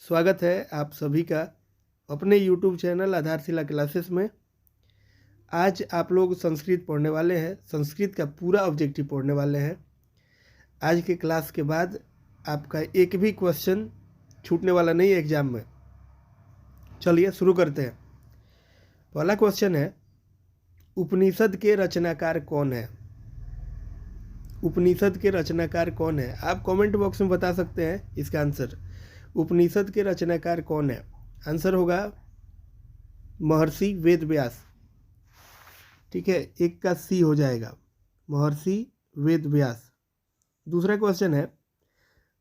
स्वागत है आप सभी का अपने YouTube चैनल आधारशिला क्लासेस में। आज आप लोग संस्कृत पढ़ने वाले हैं, संस्कृत का पूरा ऑब्जेक्टिव पढ़ने वाले हैं। आज के क्लास के बाद आपका एक भी क्वेश्चन छूटने वाला नहीं है एग्जाम में। चलिए शुरू करते हैं। पहला क्वेश्चन है, उपनिषद के रचनाकार कौन है? उपनिषद के रचनाकार कौन है? आप कमेंट बॉक्स में बता सकते हैं इसका आंसर। उपनिषद के रचनाकार कौन है? आंसर होगा महर्षि वेदव्यास। ठीक है, एक का सी हो जाएगा, महर्षि वेदव्यास। दूसरा क्वेश्चन है,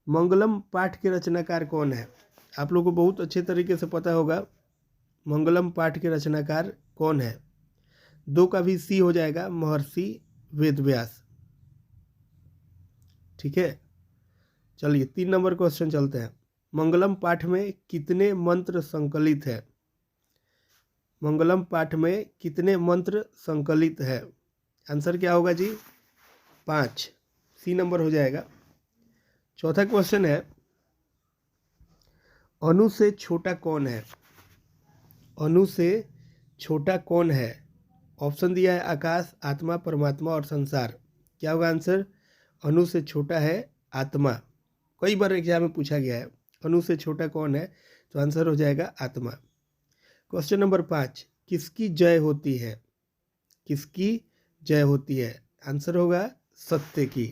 मंगलम पाठ के रचनाकार कौन है? आप लोगों को बहुत अच्छे तरीके से पता होगा मंगलम पाठ के रचनाकार कौन है। दो का भी सी हो जाएगा, महर्षि वेदव्यास। ठीक है, चलिए 3 नंबर क्वेश्चन चलते हैं। मंगलम पाठ में कितने मंत्र संकलित है? मंगलम पाठ में कितने मंत्र संकलित है? आंसर क्या होगा जी? 5, सी नंबर हो जाएगा। चौथा क्वेश्चन है, अनु से छोटा कौन है? अनु से छोटा कौन है? ऑप्शन दिया है आकाश, आत्मा, परमात्मा और संसार। क्या होगा आंसर? अनु से छोटा है आत्मा। कई बार एग्जाम में पूछा गया है अनु से छोटा कौन है, तो आंसर हो जाएगा आत्मा। क्वेश्चन नंबर 5, किसकी जय होती है? किसकी जय होती है? आंसर होगा सत्य की।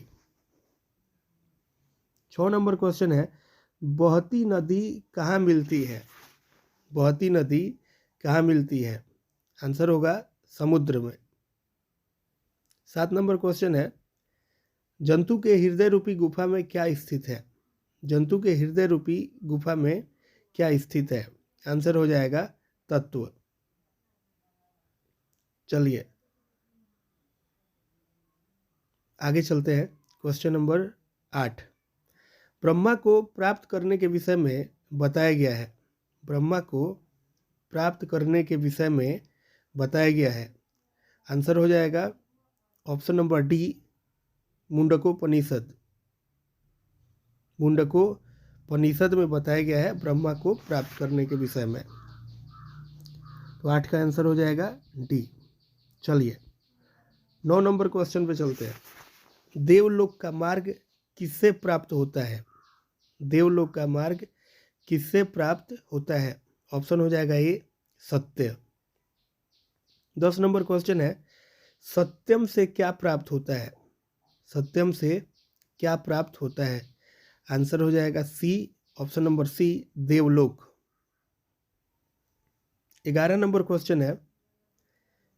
6 नंबर क्वेश्चन है, बहती नदी कहाँ मिलती है? बहती नदी कहाँ मिलती है? आंसर होगा समुद्र में। 7 नंबर क्वेश्चन है, जंतु के हृदय रूपी गुफा में क्या स्थित है? जंतु के हृदय रूपी गुफा में क्या स्थित है? आंसर हो जाएगा तत्व। चलिए आगे चलते हैं। क्वेश्चन नंबर 8, ब्रह्मा को प्राप्त करने के विषय में बताया गया है। ब्रह्मा को प्राप्त करने के विषय में बताया गया है। आंसर हो जाएगा option number D, Mundakopanishad. Mundakopanishad में बताया गया है ब्रह्मा को प्राप्त करने के विषय में। तो 8 का आंसर हो जाएगा डी। चलिए 9 नंबर क्वेश्चन पे चलते हैं। देवलोक का मार्ग किससे प्राप्त होता है? देवलोक का मार्ग किससे प्राप्त होता है? ऑप्शन हो जाएगा ए, सत्य। 10 नंबर क्वेश्चन है, सत्यम से क्या प्राप्त होता है? सत्यम से क्या प्राप्त होता है? आंसर हो जाएगा सी, ऑप्शन नंबर सी, देवलोक। 11 नंबर क्वेश्चन है,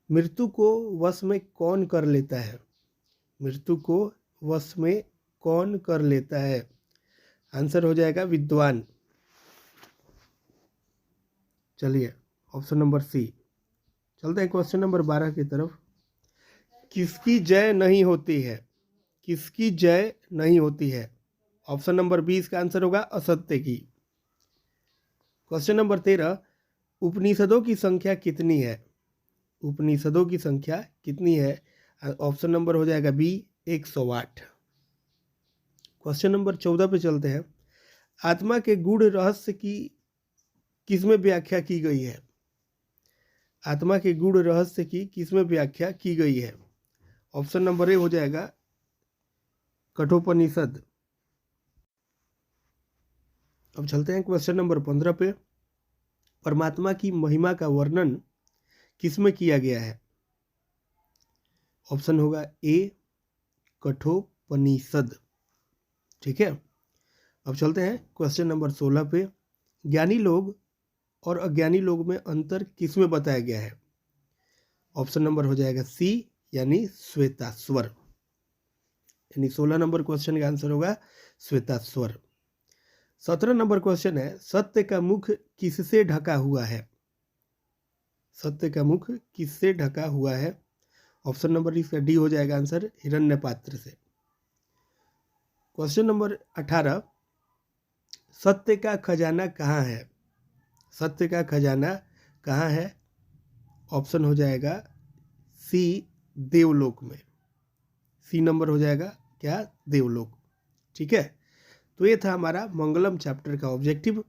मृत्यु को वश में कौन कर लेता है? मृत्यु को वश में कौन कर लेता है? आंसर हो जाएगा विद्वान। चलिए ऑप्शन नंबर सी। चलते हैं क्वेश्चन नंबर 12 की तरफ। किसकी जय नहीं होती है? किसकी जय नहीं होती है? ऑप्शन नंबर 20 का आंसर होगा असत्य की। क्वेश्चन नंबर 13, उपनिषदों की संख्या कितनी है? उपनिषदों की संख्या कितनी है? ऑप्शन नंबर हो जाएगा बी, 108। क्वेश्चन नंबर 14 पे चलते हैं। आत्मा के गूढ़ रहस्य की किसमें व्याख्या की गई है? आत्मा के गूढ़ रहस्य की किसमें व्याख्या की गई है? ऑप्शन नंबर ए हो जाएगा कठोपनिषद। अब चलते हैं क्वेश्चन नंबर 15 पे। परमात्मा की महिमा का वर्णन किसमें किया गया है? ऑप्शन होगा ए, कठोपनिषद। ठीक है, अब चलते हैं क्वेश्चन नंबर 16 पे। ज्ञानी लोग और अज्ञानी लोग में अंतर किसमें बताया गया है? ऑप्शन नंबर हो जाएगा सी, यानी श्वेतास्वर। यानी 16 नंबर क्वेश्चन का आंसर होगा श्वेतास्वर। 17 नंबर क्वेश्चन है, सत्य का मुख किससे ढका हुआ है? सत्य का मुख किससे ढका हुआ है? ऑप्शन नंबर इसका डी हो जाएगा आंसर, हिरण्यपात्र से। क्वेश्चन नंबर 18, सत्य का खजाना कहाँ है? सत्य का खजाना कहाँ है? ऑप्शन हो जाएगा सी, देवलोक में। सी नंबर हो जाएगा क्या? देवलोक। ठीक है, तो ये था हमारा मंगलम चैप्टर का ऑब्जेक्टिव।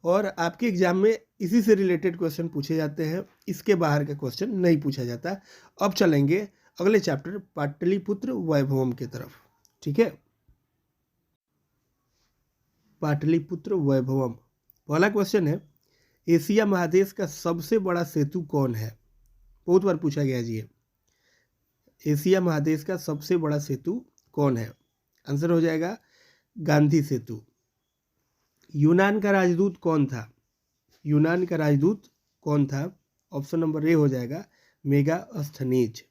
और आपके एग्जाम में इसी से रिलेटेड क्वेश्चन पूछे जाते हैं, इसके बाहर का क्वेश्चन नहीं पूछा जाता। अब चलेंगे अगले चैप्टर पाटलिपुत्र वैभवम की तरफ। ठीक है, पाटलिपुत्र वैभवम। पहला क्वेश्चन है, एशिया महादेश का सबसे बड़ा सेतु कौन है? बहुत बार पूछा गया जी। एशिया महादेश का सबसे बड़ा सेतु कौन है? आंसर हो जाएगा गांधी सेतु। यूनान का राजदूत कौन था? यूनान का राजदूत कौन था? ऑप्शन नंबर ए हो जाएगा मेगास्थनीज।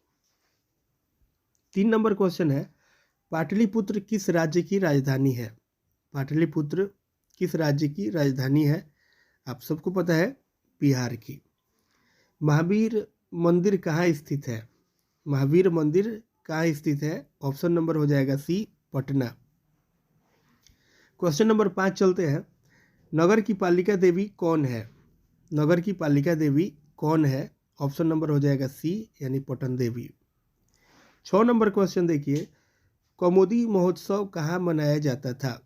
3 नंबर क्वेश्चन है, पाटलिपुत्र किस राज्य की राजधानी है? पाटलिपुत्र किस राज्य की राजधानी है? आप सबको पता है, बिहार की। महावीर मंदिर कहाँ स्थित है? महावीर मंदिर कहाँ स्थित है? ऑप्शन नंबर हो जाएगा सी, पटना। क्वेश्चन नंबर 5 चलते हैं, नगर की पालिका देवी कौन है? नगर की पालिका देवी कौन है? ऑप्शन नंबर हो जाएगा सी, यानी पटन देवी। 6 नंबर क्वेश्चन देखिए, कौमुदी महोत्सव कहाँ मनाया जाता था?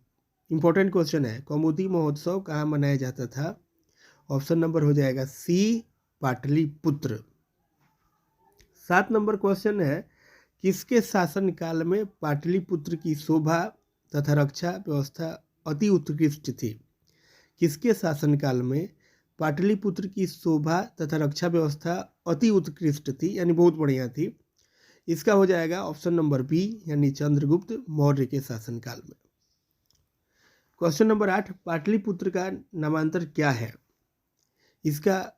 इंपॉर्टेंट क्वेश्चन है, कौमुदी महोत्सव कहाँ मनाया जाता था? ऑप्शन नंबर हो जाएगा सी, पाटलिपुत्र। 7 नंबर क्वेश्चन है, किसके शासनकाल में पाटलिपुत्र की शोभा तथा रक्षा व्यवस्था अति उत्कृष्ट थी? किसके शासनकाल में पाटलिपुत्र की शोभा तथा रक्षा व्यवस्था अति उत्कृष्ट थी, यानी बहुत बढ़िया थी? इसका हो जाएगा ऑप्शन नंबर बी, यानी चंद्रगुप्त मौर्य के शासनकाल में। क्वेश्चन नंबर 8, पाटलिपुत्र का नामांतर क्या है? इसका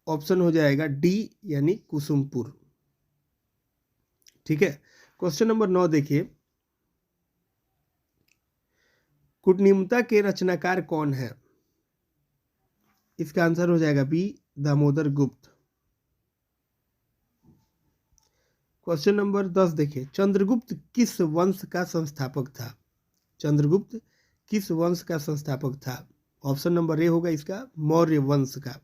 ऑप्शन हो जाएगा डी, यानी कुसुमपुर। ठीक है, क्वेश्चन नंबर 9 देखिए, कूटनीमता के रचनाकार कौन है? इसका आंसर हो जाएगा बी, दामोदर गुप्त। क्वेश्चन नंबर 10 देखिए, चंद्रगुप्त किस वंश का संस्थापक था? चंद्रगुप्त किस वंश का संस्थापक था? ऑप्शन नंबर ए होगा इसका, मौर्य वंश का।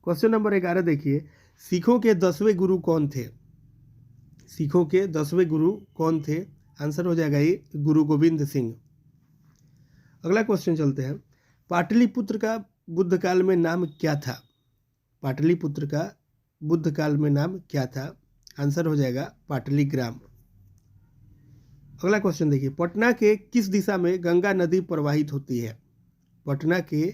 क्वेश्चन नंबर 11 देखिए, सिखों के 10वें गुरु कौन थे? सिखों के 10वें गुरु कौन थे? आंसर हो जाएगा ये, गुरु गोविंद सिंह। अगला क्वेश्चन चलते हैं, पाटलिपुत्र का बुद्ध काल में नाम क्या था? पाटलिपुत्र का बुद्ध काल में नाम क्या था? आंसर हो जाएगा पाटलिग्राम। अगला क्वेश्चन देखिए, पटना के किस दिशा में गंगा नदी प्रवाहित होती है? पटना के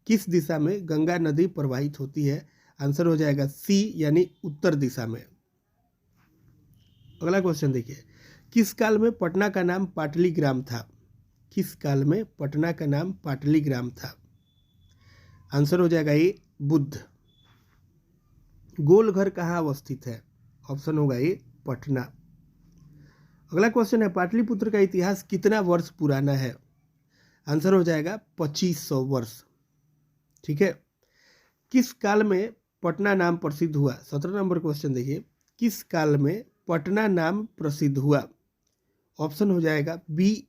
किस दिशा में गंगा नदी प्रवाहित होती है? आंसर हो जाएगा सी, यानी उत्तर दिशा में। अगला क्वेश्चन देखिए, किस काल में पटना का नाम पाटलिग्राम था? किस काल में पटना का नाम पाटलिग्राम था? आंसर हो जाएगा ये, बुद्ध। गोलघर कहाँ अवस्थित है? ऑप्शन होगा ये, पटना। अगला क्वेश्चन है, पाटलिपुत्र का इतिहास कितना वर्ष पुराना है? आंसर हो जाएगा 2500 वर्ष। ठीक है, किस काल में पटना नाम प्रसिद्ध हुआ? 17 नंबर क्वेश्चन देखिए, किस काल में पटना नाम प्रसिद्ध हुआ? ऑप्शन हो जाएगा बी,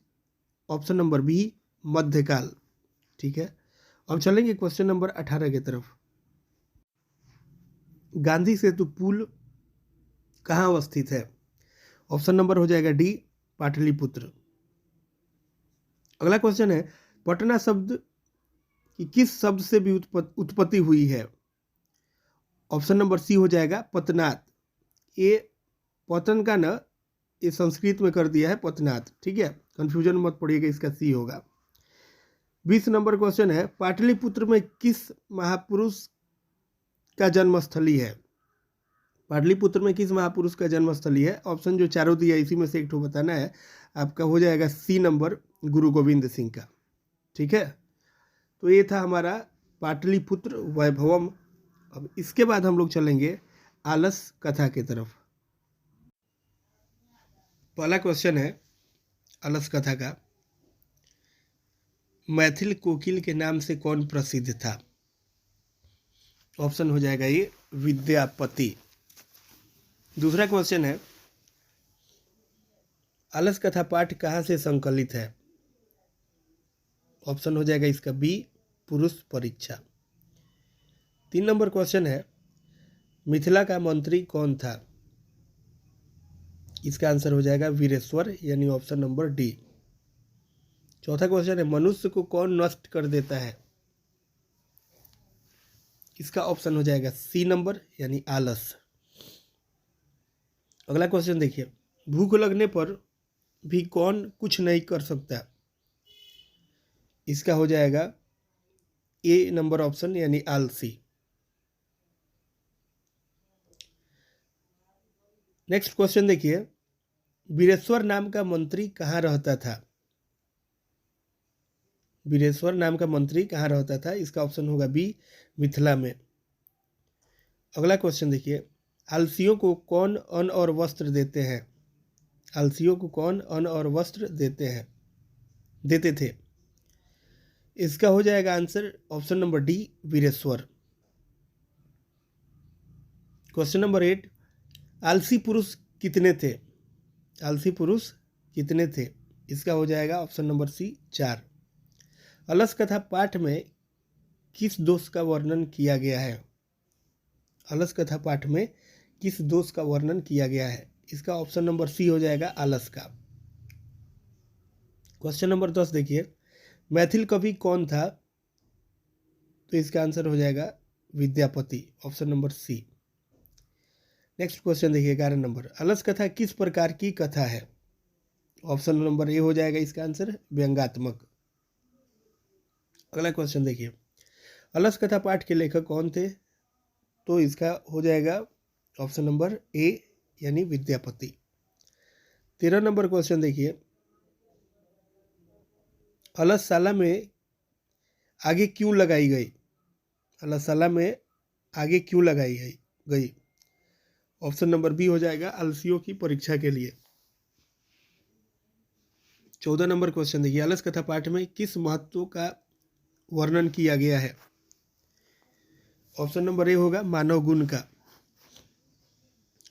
ऑप्शन नंबर बी, मध्यकाल। ठीक है, अब चलेंगे क्वेश्चन नंबर 18 की तरफ। गांधी सेतु पुल कहाँ अवस्थित है? ऑप्शन नंबर हो जाएगा डी, पाटलिपुत्र। अगला क्वेश्चन है, पटना शब्द की किस शब्द से भी उत्पत्ति हुई है? ऑप्शन नंबर सी हो जाएगा पतनात। ये पतन का ना, ये संस्कृत में कर दिया है पतनात। ठीक है, कंफ्यूजन मत पड़िएगा, इसका सी होगा। 20 नंबर क्वेश्चन है, पाटलिपुत्र में किस महापुरुष का जन्मस्थली है? पाटलिपुत्र में किस महापुरुष का जन्मस्थली है? ऑप्शन जो चारों दिया इसी में से एक ठो बताना है आपका, हो जाएगा सी नंबर, गुरु गोविंद सिंह का। ठीक है, तो ये था हमारा पाटलिपुत्र वैभवम। अब इसके बाद हम लोग चलेंगे आलस कथा की तरफ। पहला क्वेश्चन है आलस कथा का, मैथिल कोकिल के नाम से कौन प्रसिद्ध था? ऑप्शन हो जाएगा ये, विद्यापति। दूसरा क्वेश्चन है, आलस कथा पाठ कहाँ से संकलित है? ऑप्शन हो जाएगा इसका बी, पुरुष परीक्षा। 3 नंबर क्वेश्चन है, मिथिला का मंत्री कौन था? इसका आंसर हो जाएगा वीरेश्वर, यानी ऑप्शन नंबर डी। चौथा क्वेश्चन है मनुष्य को कौन नष्ट कर देता है? इसका ऑप्शन हो जाएगा सी नंबर यानी आलस। अगला क्वेश्चन देखिए, भूख लगने पर भी कौन कुछ नहीं कर सकता? इसका हो जाएगा ए नंबर ऑप्शन यानी आलसी। नेक्स्ट क्वेश्चन देखिए, वीरेश्वर नाम का मंत्री कहाँ रहता था? वीरेश्वर नाम का मंत्री कहाँ रहता था? इसका ऑप्शन होगा बी मिथिला में। अगला क्वेश्चन देखिए, आलसियों को कौन अन्न और वस्त्र देते हैं? आलसियों को कौन अन्न और वस्त्र देते थे? इसका हो जाएगा answer option number D Vireshwar. Question number 8, आलसी पुरुष कितने थे? आलसी पुरुष कितने थे? इसका हो जाएगा ऑप्शन नंबर सी 4। अलस कथा पाठ में किस दोष का वर्णन किया गया है? अलस कथा पाठ में किस दोष का वर्णन किया गया है? इसका ऑप्शन नंबर सी हो जाएगा आलस का। क्वेश्चन नंबर 10 देखिए, मैथिल कवि कौन था? तो इसका आंसर हो जाएगा Vidyapati, option number C. Next question देखिए 11 नंबर, अलस कथा किस प्रकार की कथा है? ऑप्शन नंबर ए हो जाएगा इसका आंसर व्यंग्यात्मक। अगला क्वेश्चन देखिए, अलस कथा पाठ के लेखक कौन थे? तो इसका हो जाएगा ऑप्शन नंबर ए यानी विद्यापति। 13 नंबर क्वेश्चन देखिए, अलसशाला में आगे क्यों लगाई गई? अलसशाला में आगे क्यों लगाई गई? ऑप्शन नंबर बी हो जाएगा आलसियों की परीक्षा के लिए। 14 नंबर क्वेश्चन देखिए, अलस कथा पाठ में किस महत्व का वर्णन किया गया है? ऑप्शन नंबर ए होगा मानव गुण का।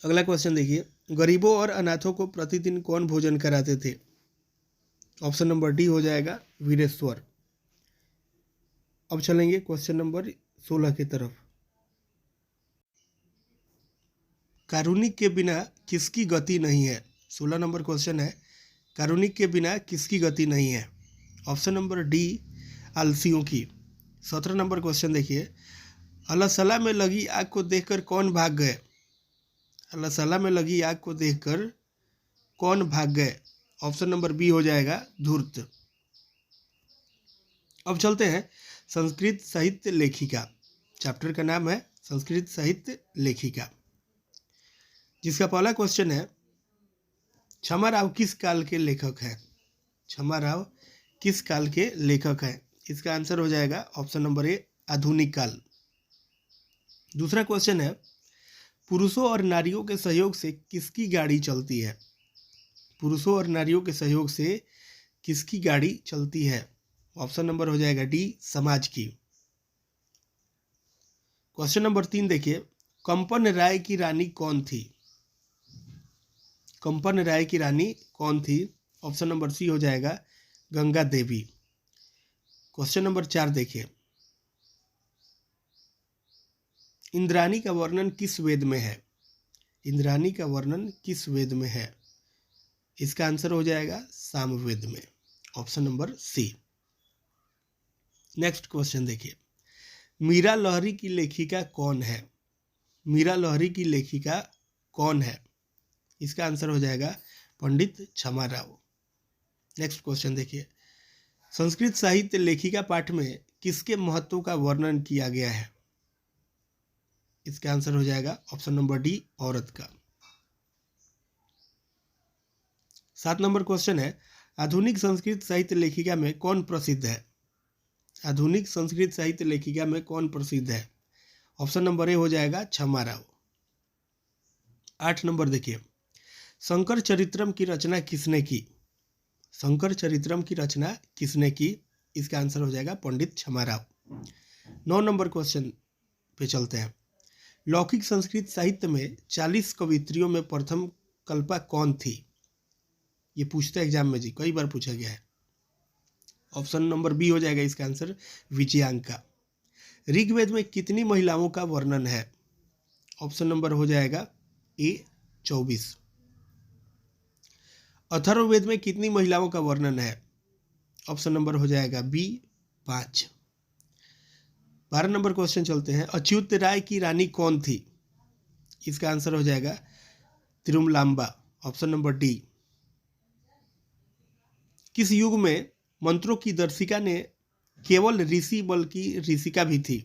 अगला क्वेश्चन देखिए, गरीबों और अनाथों को प्रतिदिन कौन भोजन कराते थे? ऑप्शन नंबर डी हो जाएगा वीरेश्वर। अब चलेंगे क्वेश्चन नंबर 16 की तरफ। कारुणिक के बिना किसकी गति नहीं है? 16 नंबर क्वेश्चन है, कारुणिक के बिना किसकी गति नहीं है? ऑप्शन नंबर डी आलसियों की। 17 नंबर क्वेश्चन देखिए, अलसला में लगी आग को देखकर कौन भाग गए? अलसला में लगी आग को देखकर कौन भाग गए? ऑप्शन नंबर बी हो जाएगा धूर्त। अब चलते हैं संस्कृत साहित्य लेखिका। चैप्टर का नाम है संस्कृत साहित्य लेखिका, जिसका पहला क्वेश्चन है, क्षमा राव किस काल के लेखक हैं? क्षमा राव किस काल के लेखक हैं? इसका आंसर हो जाएगा ऑप्शन नंबर ए आधुनिक काल। दूसरा क्वेश्चन है, पुरुषों और नारियों के सहयोग से किसकी गाड़ी चलती है? पुरुषों और नारियों के सहयोग से किसकी गाड़ी चलती है? ऑप्शन नंबर हो जाएगा डी समाज की। क्वेश्चन नंबर 3 देखिए, कंपन राय की रानी कौन थी? कंपन राय की रानी कौन थी? ऑप्शन नंबर सी हो जाएगा गंगा देवी। क्वेश्चन नंबर 4 देखिए, इंद्राणी का वर्णन किस वेद में है? इंद्राणी का वर्णन किस वेद में है? इसका आंसर हो जाएगा सामवेद में, option number C. Next question देखिए, मीरा लहरी की लेखिका कौन है? मीरा लहरी की लेखिका कौन है? इसका आंसर हो जाएगा पंडित क्षमा राव। नेक्स्ट क्वेश्चन देखिए, संस्कृत साहित्य लेखिका पाठ में किसके महत्व का वर्णन किया गया है? इसका आंसर हो जाएगा ऑप्शन नंबर डी औरत का। 7 नंबर क्वेश्चन है, आधुनिक संस्कृत साहित्य लेखिका में कौन प्रसिद्ध है? आधुनिक संस्कृत साहित्य लेखिका में कौन प्रसिद्ध है? ऑप्शन नंबर ए हो जाएगा क्षमा राव। 8 नंबर देखिए, शंकर चरित्रम की रचना किसने की? शंकर चरित्रम की रचना किसने की? इसका आंसर हो जाएगा पंडित क्षमा राव। 9 नंबर क्वेश्चन पे चलते हैं, लौकिक संस्कृत साहित्य में 40 कवित्रियों में प्रथम कल्पा कौन थी? ये पूछते हैं एग्जाम में जी, कई बार पूछा गया है। ऑप्शन नंबर बी हो जाएगा इसका आंसर विजयांका। ऋग्वेद में कितनी महिलाओं का वर्णन है? ऑप्शन नंबर हो जाएगा ए 24। अथर्ववेद में कितनी महिलाओं का वर्णन है? ऑप्शन नंबर हो जाएगा बी 5। 12 नंबर क्वेश्चन चलते हैं। अच्युत राय की रानी कौन थी? इसका आंसर हो जाएगा तिरुमलांबा, ऑप्शन नंबर डी। किस युग में मंत्रों की दर्शिका ने केवल ऋषि बल्कि ऋषिका भी थी?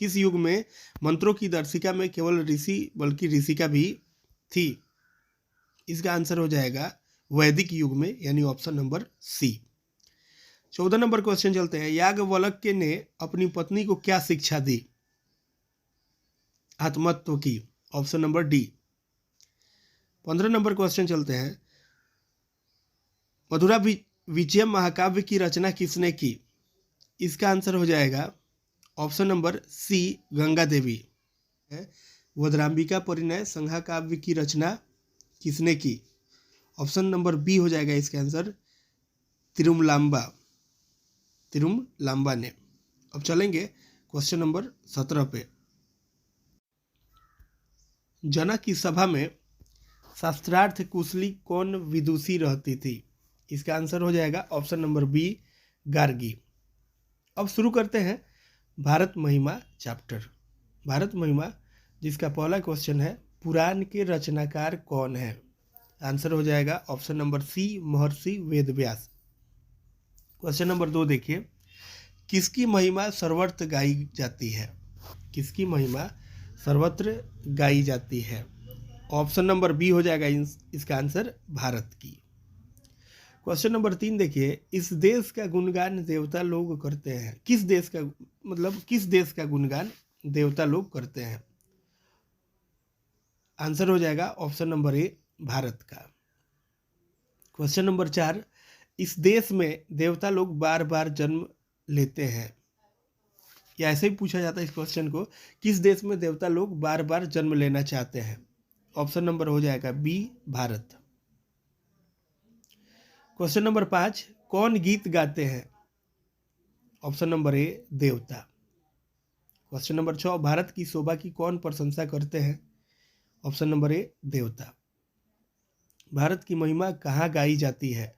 किस युग में मंत्रों की दर्शिका में केवल ऋषि बल्कि ऋषिका भी थी? इसका आंसर हो जाएगा वैदिक युग में, यानी option number C. 14 number question चलते हैं। याज्ञवल्क्य ने अपनी पत्नी को क्या शिक्षा दी? आत्मतत्व की, option number D. 15 number question चलते हैं। मधुरा विजयम महाकाव्य की रचना किसने की? इसका आंसर हो जाएगा ऑप्शन नंबर सी, गंगा देवी। वज्रांबिका परिणय संध्या काव्य की रचना किसने की? ऑप्शन नंबर बी हो जाएगा इसका आंसर, तिरुमलांबा, तिरुमलांबा ने। अब चलेंगे क्वेश्चन नंबर 17 पे। जनक की सभा में शास्त्रार्थ कुशली कौन विदुषी रहती थी? इसका आंसर हो जाएगा ऑप्शन नंबर बी, गार्गी। अब शुरू करते हैं भारत महिमा चैप्टर। भारत महिमा जिसका पहला क्वेश्चन है, पुराण के रचनाकार कौन है? आंसर हो जाएगा ऑप्शन नंबर सी, महर्षि वेदव्यास। क्वेश्चन नंबर 2 देखिए। किसकी महिमा सर्वत्र गाई जाती है? किसकी महिमा सर्वत्र गाई जाती है? ऑप्शन नंबर बी हो जाएगा इसका आंसर, भारत की। क्वेश्चन नंबर 3 देखिए। इस देश का गुणगान देवता लोग करते हैं। किस देश का, मतलब किस देश का गुणगान देवता लोग करते हैं? आंसर हो जाएगा ऑप्शन नंबर ए, भारत का। Question number 4। इस देश में देवता लोग बार बार जन्म लेते हैं। या ऐसे ही पूछा जाता है इस क्वेश्चन को, किस देश में देवता लोग बार बार जन्म लेना चाहते हैं? ऑप्शन नंबर हो जाएगा बी, भारत। Question number 5। कौन गीत गाते हैं? ऑप्शन नंबर ए, देवता। Question number 6। भारत की शोभा की कौन प्रशंसा करते हैं? ऑप्शन नंबर ए, देवता। भारत की महिमा कहाँ गाई जाती है?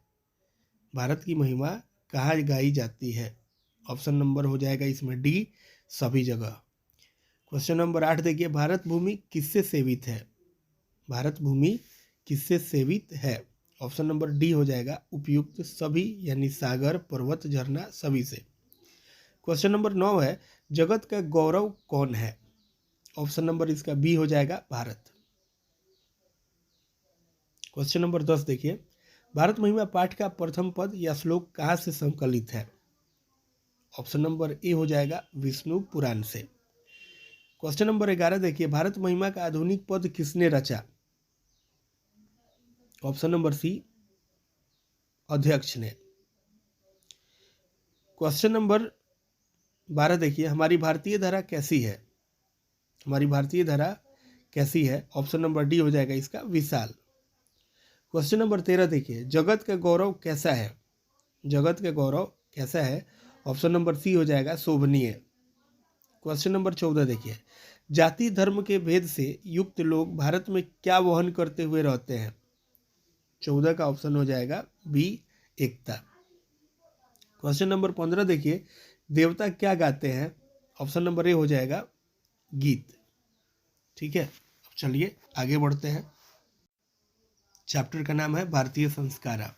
भारत की महिमा कहाँ गाई जाती है? ऑप्शन नंबर हो जाएगा इसमें डी, सभी जगह। क्वेश्चन नंबर 8 देखिए। भारत भूमि किससे सेवित है? भारत भूमि किससे सेवित है? ऑप्शन नंबर डी हो जाएगा, उपयुक्त सभी, यानी सागर, पर्वत, झरना सभी से। क्वेश्चन नंबर 9 है। जगत का गौरव कौन है? ऑप्शन नंबर इसका बी हो जाएगा, भारत। क्वेश्चन नंबर 10 देखिए। भारत महिमा पाठ का प्रथम पद या श्लोक कहाँ से संकलित है? ऑप्शन नंबर ए हो जाएगा, विष्णु पुराण से। क्वेश्चन नंबर 11 देखिए। भारत महिमा का आधुनिक पद किसने रचा? ऑप्शन नंबर सी, अध्यक्ष ने। क्वेश्चन नंबर 12 देखिए। हमारी भारतीय धारा कैसी है? हमारी भारतीय धारा कैसी है? ऑप्शन नंबर डी हो जाएगा इसका, विशाल। क्वेश्चन नंबर 13 देखिए। जगत का गौरव कैसा है? जगत का गौरव कैसा है? ऑप्शन नंबर सी हो जाएगा, शोभनीय। क्वेश्चन नंबर 14 देखिए। जाति धर्म के भेद से युक्त लोग भारत में क्या वहन करते हुए रहते हैं? 14 का ऑप्शन हो जाएगा बी, एकता। क्वेश्चन नंबर 15 देखिए। देवता क्या गाते हैं? ऑप्शन नंबर ए हो जाएगा, गीत। ठीक है, अब चलिए आगे बढ़ते हैं। चैप्टर का नाम है भारतीय संस्कार।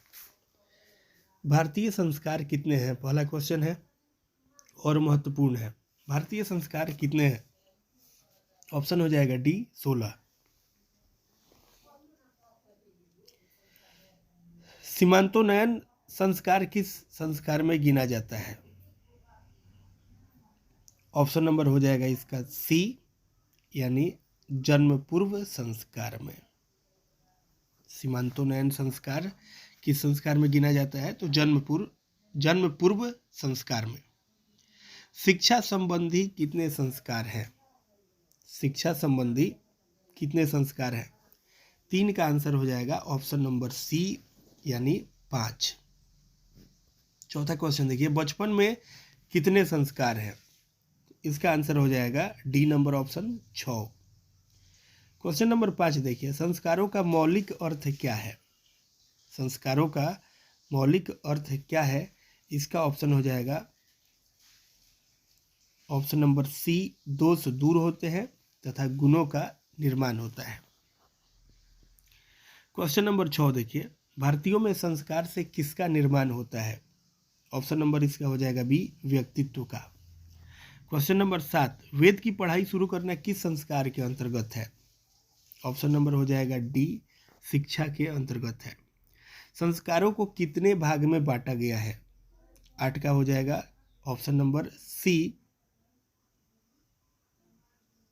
भारतीय संस्कार कितने हैं? पहला क्वेश्चन है और महत्वपूर्ण है। भारतीय संस्कार कितने हैं? ऑप्शन हो जाएगा डी, 16। सीमांतोन्नयन संस्कार किस संस्कार में गिना जाता है? ऑप्शन नंबर हो जाएगा इसका सी, यानी जन्म पूर्व संस्कार में। सीमांतोन्नयन संस्कार किस संस्कार में गिना जाता है? तो जन्म पूर्व संस्कार में। शिक्षा संबंधी कितने संस्कार हैं? शिक्षा संबंधी कितने संस्कार हैं? 3 का आंसर हो जाएगा ऑप्शन नंबर सी, यानी 5। चौथा क्वेश्चन देखिए। बचपन में कितने संस्कार हैं? इसका आंसर हो जाएगा D number option 6। Question number 5 देखिए। संस्कारों का मौलिक अर्थ क्या है? संस्कारों का मौलिक अर्थ क्या है? इसका ऑप्शन हो जाएगा ऑप्शन नंबर सी, दोष दूर होते हैं तथा गुणों का निर्माण होता है। क्वेश्चन नंबर 6 देखिए, भारतीयों में संस्कार से किसका निर्माण होता है? ऑप्शन नंबर इसका हो जाएगा बी, व्यक्तित्व का। क्वेश्चन नंबर 7, वेद की पढ़ाई शुरू करना किस संस्कार के अंतर्गत है? ऑप्शन नंबर हो जाएगा डी, शिक्षा के अंतर्गत है। संस्कारों को कितने भाग में बांटा गया है? 8 का हो जाएगा ऑप्शन नंबर सी,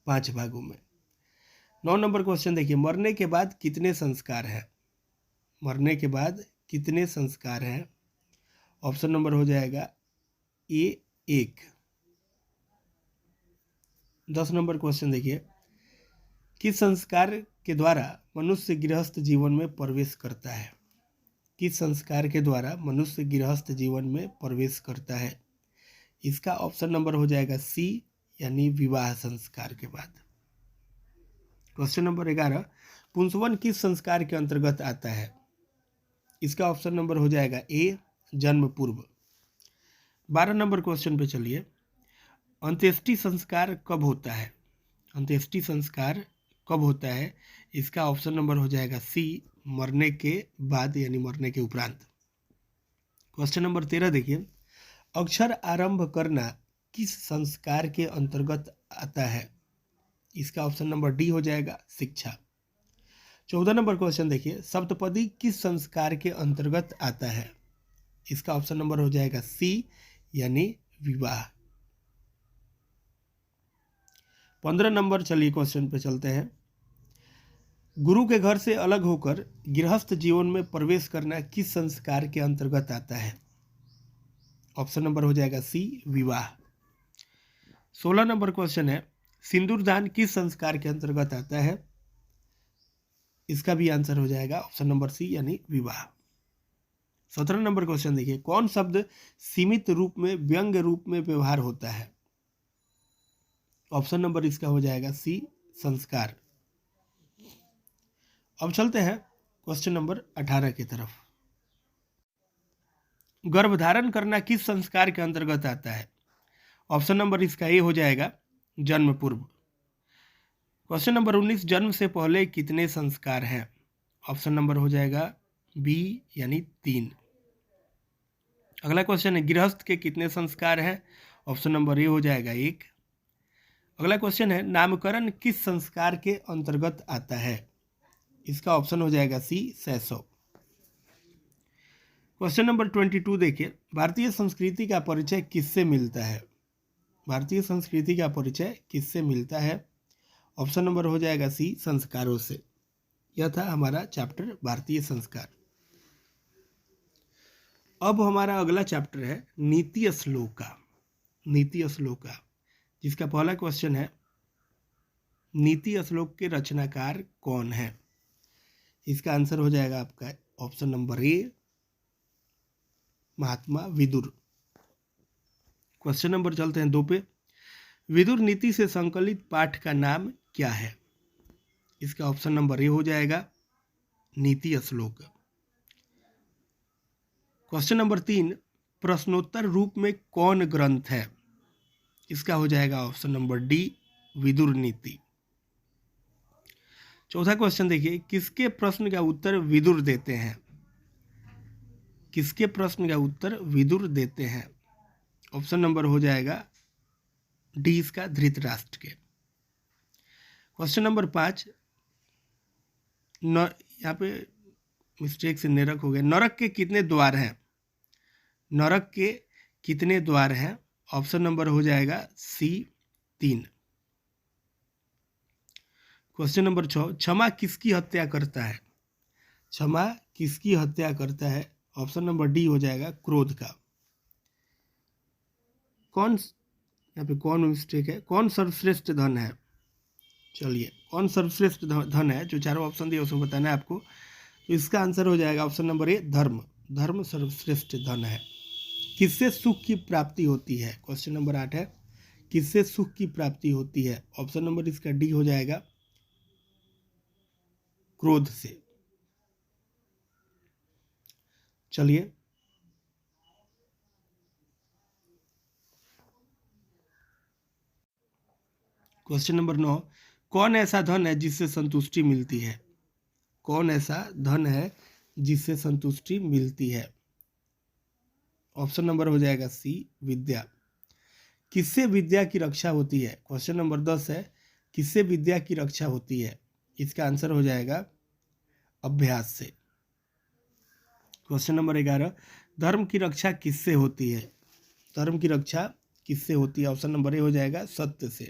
5 भागों में। 9 नंबर क्वेश्चन देखिए, मरने के बाद कितने संस्कार हैं? मरने के बाद कितने संस्कार हैं? ऑप्शन नंबर हो जाएगा ए, 1। 10 नंबर क्वेश्चन देखिए, किस संस्कार के द्वारा मनुष्य गृहस्थ जीवन में प्रवेश करता है? किस संस्कार के द्वारा मनुष्य गृहस्थ जीवन में प्रवेश करता है? इसका ऑप्शन नंबर हो जाएगा सी, यानी विवाह संस्कार के बाद। क्वेश्चन नंबर 11, पुंसवन किस संस्कार के अंतर्गत आता है? इसका ऑप्शन नंबर हो जाएगा ए, जन्म पूर्व। 12 नंबर क्वेश्चन पे चलिए, अंत्येष्टि संस्कार कब होता है? अंत्येष्टि संस्कार कब होता है? इसका ऑप्शन नंबर हो जाएगा सी, मरने के बाद यानी मरने के उपरांत। क्वेश्चन नंबर 13 देखिए, अक्षर आरंभ करना किस संस्कार के अंतर्गत आता है? इसका ऑप्शन नंबर डी हो जाएगा, शिक्षा। 14 नंबर क्वेश्चन देखिए, सप्तपदी किस संस्कार के अंतर्गत आता है? इसका ऑप्शन नंबर हो जाएगा सी, यानी विवाह। 15 नंबर चलिए क्वेश्चन पे चलते हैं, गुरु के घर से अलग होकर गृहस्थ जीवन में प्रवेश करना किस संस्कार के अंतर्गत आता है? ऑप्शन नंबर हो जाएगा सी, विवाह। 16 नंबर क्वेश्चन है, सिंदूर दान किस संस्कार के अंतर्गत आता है? इसका भी आंसर हो जाएगा ऑप्शन नंबर सी, यानी विवाह। 17 नंबर क्वेश्चन देखिए, कौन शब्द सीमित रूप में व्यंग्य रूप में व्यवहार होता है? ऑप्शन नंबर इसका हो जाएगा सी, संस्कार। अब चलते हैं क्वेश्चन नंबर 18 की तरफ। गर्भधारण करना किस संस्कार के अंतर्गत आता है? ऑप्शन नंबर इसका ए हो जाएगा, जन्म पूर्व। क्वेश्चन नंबर 19, जन्म से पहले कितने संस्कार हैं? ऑप्शन नंबर हो जाएगा बी, यानी 3। अगला क्वेश्चन है, गृहस्थ के कितने संस्कार हैं? ऑप्शन नंबर ए हो जाएगा 1। अगला क्वेश्चन है, नामकरण किस संस्कार के अंतर्गत आता है? इसका ऑप्शन हो जाएगा सी, शैशव। क्वेश्चन नंबर 22 देखिए, भारतीय संस्कृति का परिचय किससे मिलता है? भारतीय संस्कृति का परिचय किससे मिलता है? ऑप्शन नंबर हो जाएगा सी, संस्कारों से। यह था हमारा चैप्टर भारतीय संस्कार। अब हमारा अगला चैप्टर है नीति श्लोका। नीति श्लोका, जिसका पहला क्वेश्चन है, नीति श्लोक के रचनाकार कौन है? इसका आंसर हो जाएगा आपका option number A, Mahatma Vidur. Question number चलते हैं 2 पे, विदुर नीति से संकलित पाठ का नाम क्या है? इसका ऑप्शन नंबर ए हो जाएगा, नीति श्लोक। क्वेश्चन नंबर 3, प्रश्नोत्तर रूप में कौन ग्रंथ है? इसका हो जाएगा ऑप्शन नंबर डी, विदुर नीति। चौथा क्वेश्चन देखिए, किसके प्रश्न का उत्तर विदुर देते हैं? किसके प्रश्न का उत्तर विदुर देते हैं? ऑप्शन नंबर हो जाएगा डी, इसका धृतराष्ट्र के। क्वेश्चन नंबर 5, यहाँ पे मिस्टेक से नरक हो गया। नरक के कितने द्वार हैं? नरक के कितने द्वार हैं? ऑप्शन नंबर हो जाएगा सी, 3। क्वेश्चन नंबर 6, क्षमा किसकी हत्या करता है? क्षमा किसकी हत्या करता है? ऑप्शन नंबर डी हो जाएगा, क्रोध का। कौन, यहाँ पे कौन मिस्टेक है, कौन सर्वश्रेष्ठ धन है? चलिए, कौन सर्वश्रेष्ठ धन है, जो चारों ऑप्शन दिए उसमें बताना है आपको। तो इसका आंसर हो जाएगा ऑप्शन नंबर ए, धर्म। धर्म सर्वश्रेष्ठ धन है। किससे सुख की प्राप्ति होती है? क्वेश्चन नंबर 8 है, किससे सुख की प्राप्ति होती है? ऑप्शन नंबर इसका डी हो जाएगा, क्रोध से। चलिए, क्वेश्चन नंबर 9, कौन ऐसा धन है जिससे संतुष्टि मिलती है? कौन ऐसा धन है जिससे संतुष्टि मिलती है? ऑप्शन नंबर हो जाएगा सी, विद्या। किससे विद्या की रक्षा होती है? क्वेश्चन नंबर 10 है, किससे विद्या की रक्षा होती है? इसका आंसर हो जाएगा अभ्यास से। क्वेश्चन नंबर 11, धर्म की रक्षा किससे होती है? धर्म की रक्षा किससे होती है? ऑप्शन नंबर ए हो जाएगा सत्य से।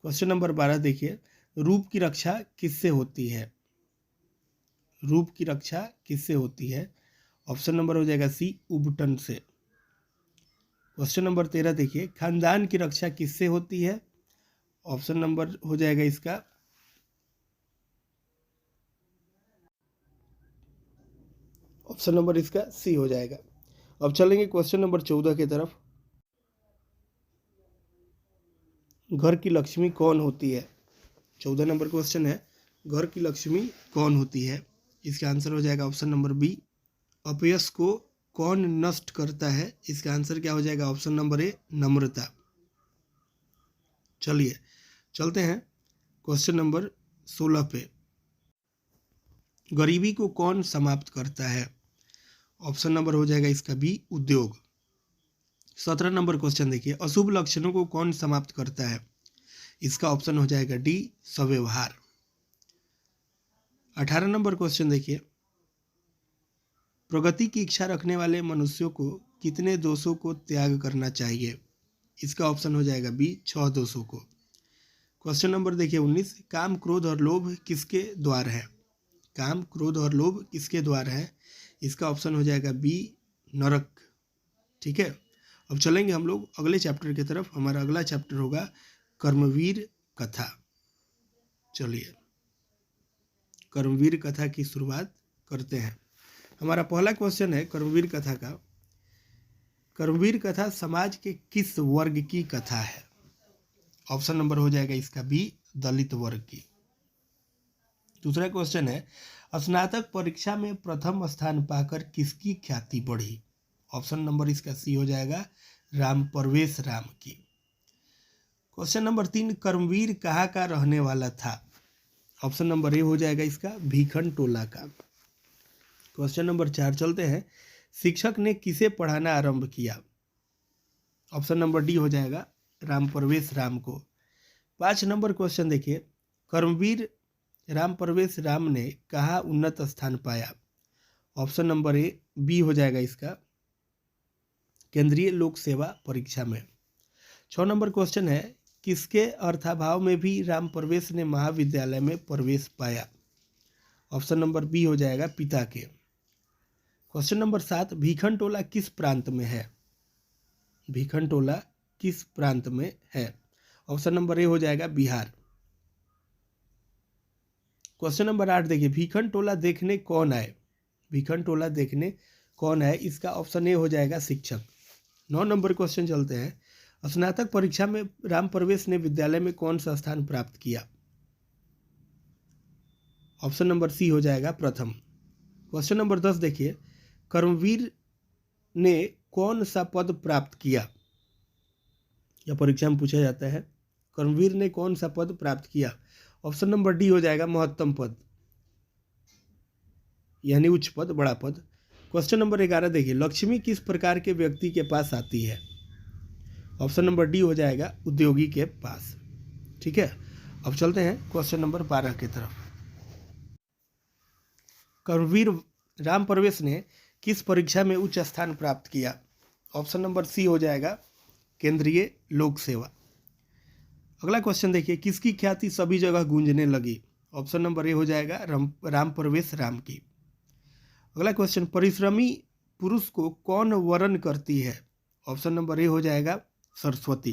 क्वेश्चन नंबर 12 देखिए, रूप की रक्षा किससे होती है? रूप की रक्षा किससे होती है? ऑप्शन नंबर हो जाएगा सी, उबटन से। क्वेश्चन नंबर 13 देखिए, खानदान की रक्षा किससे होती है? ऑप्शन नंबर हो जाएगा इसका ऑप्शन नंबर इसका सी हो जाएगा। अब चलेंगे क्वेश्चन नंबर 14 की तरफ। घर की लक्ष्मी कौन होती है? 14 नंबर क्वेश्चन है, घर की लक्ष्मी कौन होती है? इसका आंसर हो जाएगा ऑप्शन नंबर बी, अपयश को कौन नष्ट करता है? इसका आंसर क्या हो जाएगा? ऑप्शन नंबर ए, नम्रता। चलिए चलते हैं क्वेश्चन नंबर 16 पे। गरीबी को कौन समाप्त करता है? ऑप्शन नंबर हो जाएगा इसका बी, उद्योग। 17 नंबर क्वेश्चन देखिए, अशुभ लक्षणों को कौन समाप्त करता है? इसका ऑप्शन हो जाएगा डी, सव्यवहार। 18 नंबर क्वेश्चन देखिए, प्रगति की इच्छा रखने वाले मनुष्यों को कितने दोषों को त्याग करना चाहिए? इसका ऑप्शन हो जाएगा बी, 6 दोषों को। क्वेश्चन नंबर देखिए 19, काम क्रोध और लोभ किसके द्वार है? काम क्रोध और लोभ किसके द्वार है? इसका ऑप्शन हो जाएगा बी, नरक। ठीक है, अब चलेंगे हम लोग अगले चैप्टर की तरफ। हमारा अगला चैप्टर होगा कर्मवीर कथा। चलिए कर्मवीर कथा की शुरुआत करते हैं। हमारा पहला क्वेश्चन है कर्मवीर कथा का, कर्मवीर कथा समाज के किस वर्ग की कथा है? ऑप्शन नंबर हो जाएगा इसका बी, दलित वर्ग की। दूसरा क्वेश्चन है, स्नातक परीक्षा में प्रथम स्थान पाकर किसकी ख्याति बढ़ी? ऑप्शन नंबर इसका सी हो जाएगा, राम परवेश राम की। क्वेश्चन नंबर 3, कर्मवीर कहाँ का रहने वाला था? ऑप्शन नंबर ए हो जाएगा इसका, भीखन टोला का। क्वेश्चन नंबर 4 चलते हैं, शिक्षक ने किसे पढ़ाना आरंभ किया? ऑप्शन नंबर डी हो जाएगा, राम परवेश राम को। 5 नंबर क्वेश्चन देखिए, कर्मवीर राम परवेश राम ने कहाँ उन्नत स्थान पाया? ऑप्शन नंबर ए, बी हो जाएगा इसका, केंद्रीय लोक सेवा परीक्षा में। 6 नंबर क्वेश्चन है, किसके अर्थाभाव में भी राम परवेश ने महाविद्यालय में प्रवेश पाया? ऑप्शन नंबर बी हो जाएगा, पिता के। क्वेश्चन नंबर 7, भीखन टोला किस प्रांत में है? भीखन टोला किस प्रांत में है? ऑप्शन नंबर ए हो जाएगा, बिहार। क्वेश्चन नंबर 8 देखिए, भीखन टोला देखने कौन आए? भीखन टोला देखने कौन आए? इसका ऑप्शन ए हो जाएगा, शिक्षक। 9 नंबर क्वेश्चन चलते हैं, स्नातक परीक्षा में राम परवेश ने विद्यालय में कौन सा स्थान प्राप्त किया? ऑप्शन नंबर सी हो जाएगा, प्रथम। क्वेश्चन नंबर 10 देखिए, कर्मवीर ने कौन सा पद प्राप्त किया? यह परीक्षा में पूछा जाता है, कर्मवीर ने कौन सा पद प्राप्त किया? ऑप्शन नंबर डी हो जाएगा, महत्तम पद, यानी उच्च पद, बड़ा पद। क्वेश्चन नंबर 11 देखिए, लक्ष्मी किस प्रकार के व्यक्ति के पास आती है? ऑप्शन नंबर डी हो जाएगा, उद्योगी के पास। ठीक है, अब चलते हैं क्वेश्चन नंबर 12 की तरफ। कर्मवीर राम परवेश ने किस परीक्षा में उच्च स्थान प्राप्त किया? ऑप्शन नंबर सी हो जाएगा, केंद्रीय लोक सेवा। अगला क्वेश्चन देखिए, किसकी ख्याति सभी जगह गूंजने लगी? ऑप्शन नंबर ए हो जाएगा, राम परवेश राम की। अगला क्वेश्चन, परिश्रमी पुरुष को कौन वरण करती है? ऑप्शन नंबर ए हो जाएगा, सरस्वती।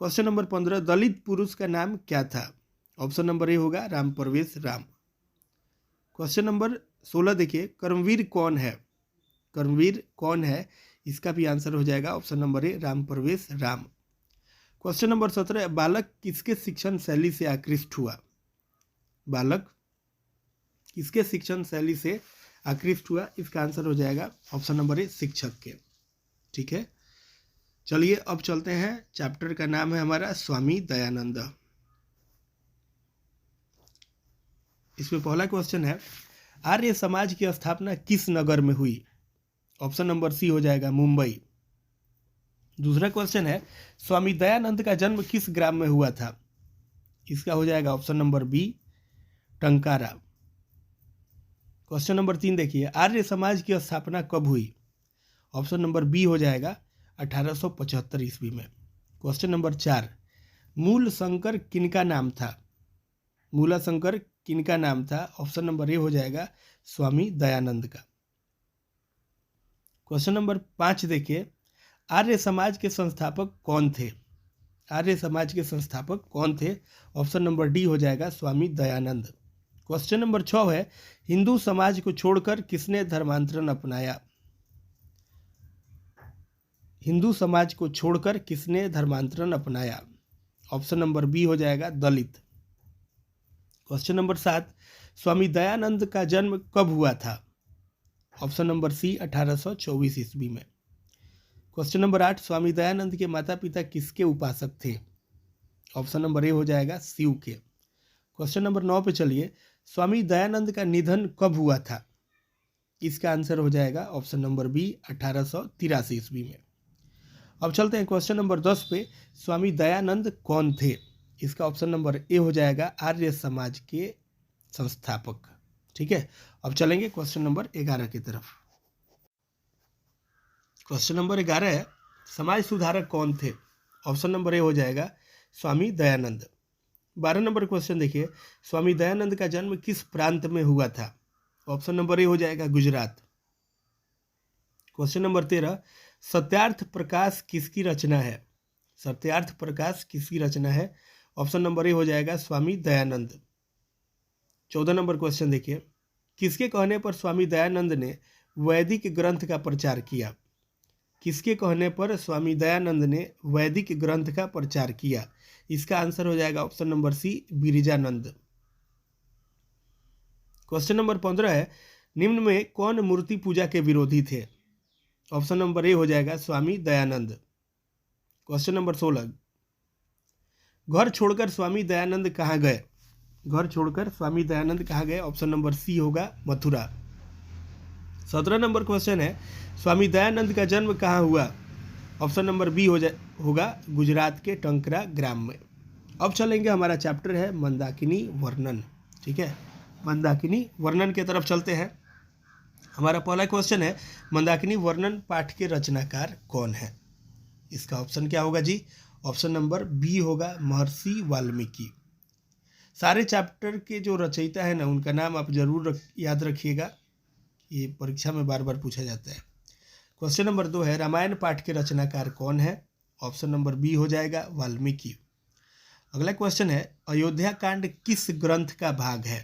क्वेश्चन नंबर 15, दलित पुरुष का नाम क्या था? ऑप्शन नंबर ए होगा, राम परवेश राम। क्वेश्चन नंबर 16 देखिए, कर्मवीर कौन है? कर्मवीर कौन है? इसका भी आंसर हो जाएगा ऑप्शन नंबर ए, राम परवेश राम। क्वेश्चन नंबर 17, बालक किसके शिक्षण शैली से आकृष्ट हुआ? बालक किसके शिक्षण शैली से आकृष्ट हुआ? इसका आंसर हो जाएगा ऑप्शन नंबर ए, शिक्षक के। ठीक है, चलिए अब चलते हैं, चैप्टर का नाम है हमारा स्वामी दयानंद। इसमें पहला क्वेश्चन है, आर्य समाज की स्थापना किस नगर में हुई? ऑप्शन नंबर सी हो जाएगा मुंबई। दूसरा क्वेश्चन है, स्वामी दयानंद का जन्म किस ग्राम में हुआ था? इसका हो जाएगा option number B Tankara. Question number 3 देखिए, आर्य समाज की स्थापना कब हुई? ऑप्शन नंबर बी हो जाएगा 1875 ईस्वी में। क्वेश्चन नंबर 4, मूल शंकर किनका नाम था? मूला शंकर किनका नाम था? ऑप्शन नंबर ए हो जाएगा स्वामी दयानंद का। क्वेश्चन नंबर 5 देखिए, आर्य समाज के संस्थापक कौन थे? आर्य समाज के संस्थापक कौन थे? ऑप्शन नंबर डी हो जाएगा स्वामी दयानंद। क्वेश्चन नंबर 6 है, हिंदू समाज को छोड़कर किसने धर्मांतरण अपनाया? हिंदू समाज को छोड़कर किसने धर्मांतरण अपनाया? ऑप्शन नंबर बी हो जाएगा दलित। क्वेश्चन नंबर 7, स्वामी दयानंद का जन्म कब हुआ था? ऑप्शन नंबर सी 1824 ईस्वी में। क्वेश्चन नंबर 8, स्वामी दयानंद के माता पिता किसके उपासक थे? ऑप्शन नंबर ए हो जाएगा शिव के। क्वेश्चन नंबर 9 पे चलिए, स्वामी दयानंद का निधन कब हुआ था? इसका आंसर हो जाएगा ऑप्शन नंबर बी 1883 ईस्वी में। अब चलते हैं क्वेश्चन नंबर 10 पे, स्वामी दयानंद कौन थे? इसका ऑप्शन नंबर ए हो जाएगा आर्य समाज के संस्थापक। ठीक है, अब चलेंगे क्वेश्चन नंबर 11 की तरफ। क्वेश्चन नंबर 11 है, समाज सुधारक कौन थे? ऑप्शन नंबर ए हो जाएगा स्वामी दयानंद। 12 नंबर क्वेश्चन देखिए, स्वामी दयानंद का जन्म किस प्रांत में हुआ था? ऑप्शन नंबर ए हो जाएगा गुजरात। क्वेश्चन नंबर 13, सत्यार्थ प्रकाश किसकी रचना है? सत्यार्थ प्रकाश किसकी रचना है? ऑप्शन नंबर ए हो जाएगा स्वामी दयानंद। 14 नंबर क्वेश्चन देखिए, किसके कहने पर स्वामी दयानंद ने वैदिक ग्रंथ का प्रचार किया? किसके कहने पर स्वामी दयानंद ने वैदिक ग्रंथ का प्रचार किया? इसका आंसर हो जाएगा option number C Birjanand. Question number 15 है, निम्न में कौन मूर्ति पूजा के विरोधी थे? ऑप्शन नंबर ए हो जाएगा स्वामी दयानंद। क्वेश्चन नंबर 16, घर छोड़कर स्वामी दयानंद कहाँ गए? घर छोड़कर स्वामी दयानंद कहाँ गए? ऑप्शन नंबर सी होगा मथुरा। 17 नंबर क्वेश्चन है, स्वामी दयानंद का जन्म कहाँ हुआ? ऑप्शन नंबर बी होगा गुजरात के टंकरा ग्राम में। अब चलेंगे, हमारा चैप्टर है मंदाकिनी वर्णन। ठीक है, मंदाकिनी वर्णन की तरफ चलते हैं। हमारा पहला क्वेश्चन है, मंदाकिनी वर्णन पाठ के रचनाकार कौन है? इसका ऑप्शन क्या होगा जी? ऑप्शन नंबर बी होगा महर्षि वाल्मीकि। सारे चैप्टर के जो रचयिता है ना, उनका नाम आप जरूर याद रखिएगा, ये परीक्षा में बार बार पूछा जाता है। क्वेश्चन नंबर 2 है, रामायण पाठ के रचनाकार कौन है? ऑप्शन नंबर बी हो जाएगा वाल्मीकि। अगला क्वेश्चन है, अयोध्या कांड किस ग्रंथ का भाग है?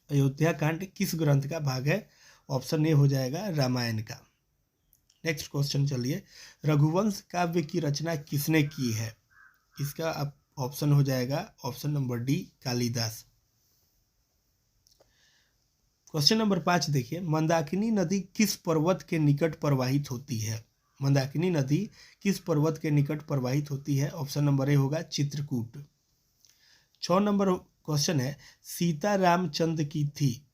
अयोध्या कांड किस ग्रंथ का भाग है? ऑप्शन ए हो जाएगा रामायण का। नेक्स्ट क्वेश्चन चलिए, रघुवंश काव्य की रचना किसने की है? इसका ऑप्शन हो जाएगा option number D Kalidas. Question number 5 देखिए, मंदाकिनी नदी किस पर्वत के निकट प्रवाहित होती है? मंदाकिनी नदी किस पर्वत के निकट प्रवाहित होती है? ऑप्शन नंबर ए होगा चित्रकूट। 6 नंबर क्वेश्चन है, सीता रामचंद्र की थी?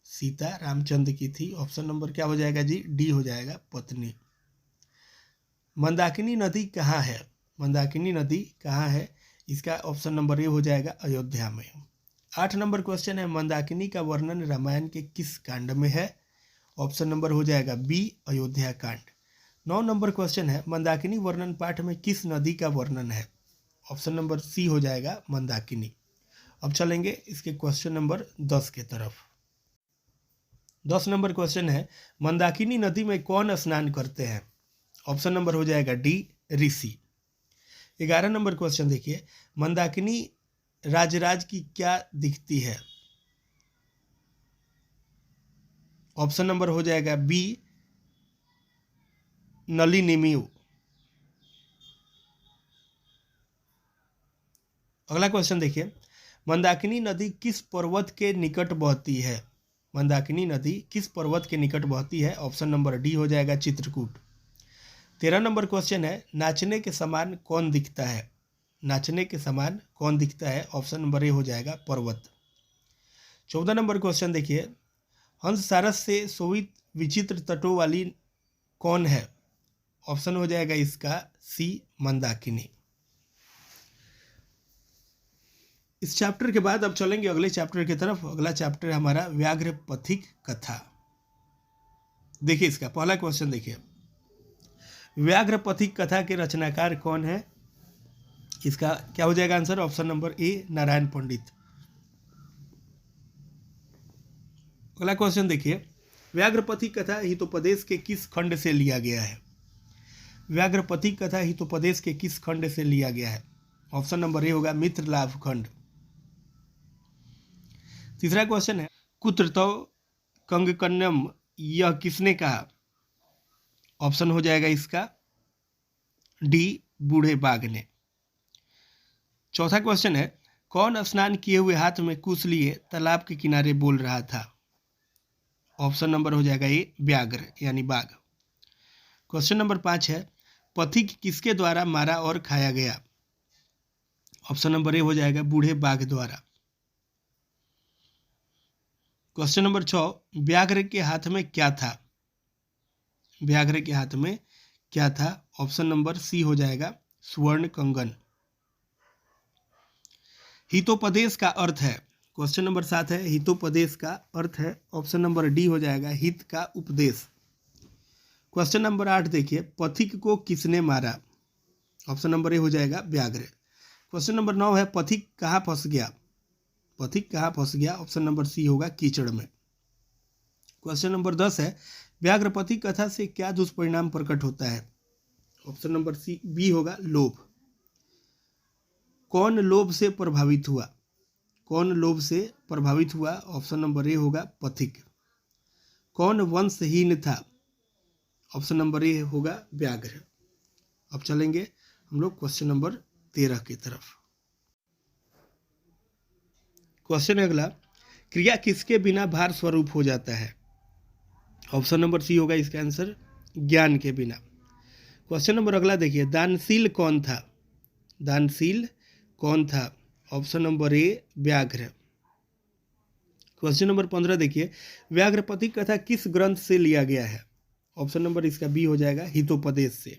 सीता रामचंद्र की थी, ऑप्शन नंबर क्या हो जाएगा जी? डी हो जाएगा पत्नी। मंदाकिनी नदी कहाँ है? मंदाकिनी नदी कहाँ है? इसका ऑप्शन नंबर ए हो जाएगा अयोध्या में। 8 नंबर क्वेश्चन है, मंदाकिनी का वर्णन रामायण के किस कांड में है? ऑप्शन नंबर हो जाएगा बी अयोध्या कांड। 9 नंबर क्वेश्चन है, मंदाकिनी वर्णन पाठ में किस नदी का वर्णन है? ऑप्शन नंबर सी हो जाएगा मंदाकिनी। अब चलेंगे इसके क्वेश्चन नंबर 10 के तरफ। 10 नंबर क्वेश्चन है, मंदाकिनी नदी में कौन स्नान करते हैं? ऑप्शन नंबर हो जाएगा डी ऋषि। 11 नंबर क्वेश्चन देखिए, मंदाकिनी राजराज की क्या दिखती है? ऑप्शन नंबर हो जाएगा बी नलिनीमियु। अगला क्वेश्चन देखिए, मंदाकिनी नदी किस पर्वत के निकट बहती है? मंदाकिनी नदी किस पर्वत के निकट बहती है? ऑप्शन नंबर डी हो जाएगा चित्रकूट। 13 नंबर क्वेश्चन है, नाचने के समान कौन दिखता है? नाचने के समान कौन दिखता है? ऑप्शन नंबर ए हो जाएगा पर्वत। 14 नंबर क्वेश्चन देखिए, हंस सारस से शोभित विचित्र तटों वाली कौन है? ऑप्शन हो जाएगा इसका सी मंदाकिनी। इस चैप्टर के बाद अब चलेंगे अगले चैप्टर की तरफ। अगला चैप्टर है हमारा व्याघ्र पथिक कथा। देखिए इसका पहला क्वेश्चन देखिए, व्याघ्र पथिक कथा के रचनाकार कौन है? इसका क्या हो जाएगा answer? Option number A Narayan Pandit. अगला क्वेश्चन देखिए, व्याघ्र पथिक कथा हितोपदेश के किस खंड से लिया गया है? व्याघ्र पथिक कथा हितोपदेश के किस खंड से लिया गया है? ऑप्शन नंबर ए होगा मित्र लाभ खंड। तीसरा क्वेश्चन है, कुत्र तव कंगकन्यम यह किसने कहा? ऑप्शन हो जाएगा इसका डी बूढ़े बाघ ने। चौथा क्वेश्चन है, कौन स्नान किए हुए हाथ में कुश लिए तालाब के किनारे बोल रहा था? ऑप्शन नंबर हो जाएगा ए व्याघ्र यानी बाघ। क्वेश्चन नंबर 5 है, पथिक किसके द्वारा मारा और खाया गया? ऑप्शन नंबर ए हो जाएगा बूढ़े बाघ द्वारा। क्वेश्चन नंबर 6, व्याघ्र के हाथ में क्या था? व्याघ्र के हाथ में क्या था? ऑप्शन नंबर सी हो जाएगा स्वर्ण कंगन। हितोपदेश का अर्थ है, क्वेश्चन नंबर 7 है, हितोपदेश का अर्थ है, ऑप्शन नंबर डी हो जाएगा हित का उपदेश। क्वेश्चन नंबर 8 देखिए, पथिक को किसने मारा? ऑप्शन नंबर ए हो जाएगा व्याघ्र। क्वेश्चन नंबर 9 है, पथिक कहाँ फंस गया? पथिक कहाँ फंस गया? ऑप्शन नंबर सी होगा कीचड़ में। क्वेश्चन नंबर 10 है, व्याघ्र पथिक कथा से क्या दुष्परिणाम प्रकट होता है? ऑप्शन नंबर सी बी होगा लोभ। कौन लोभ से प्रभावित हुआ? कौन लोभ से प्रभावित हुआ? ऑप्शन नंबर ए होगा पथिक। कौन वंशहीन था? ऑप्शन नंबर ए होगा व्याघ्र। अब चलेंगे हम लोग क्वेश्चन नंबर 13 की तरफ। क्वेश्चन अगला, क्रिया किसके बिना भार स्वरूप हो जाता है? ऑप्शन नंबर सी होगा इसका आंसर ज्ञान के बिना। क्वेश्चन नंबर अगला देखिए, दानशील कौन था? दानशील कौन था? ऑप्शन नंबर ए व्याघ्र। क्वेश्चन नंबर 15 देखिए, व्याघ्र पथिक कथा किस ग्रंथ से लिया गया है? ऑप्शन नंबर इसका बी हो जाएगा हितोपदेश से।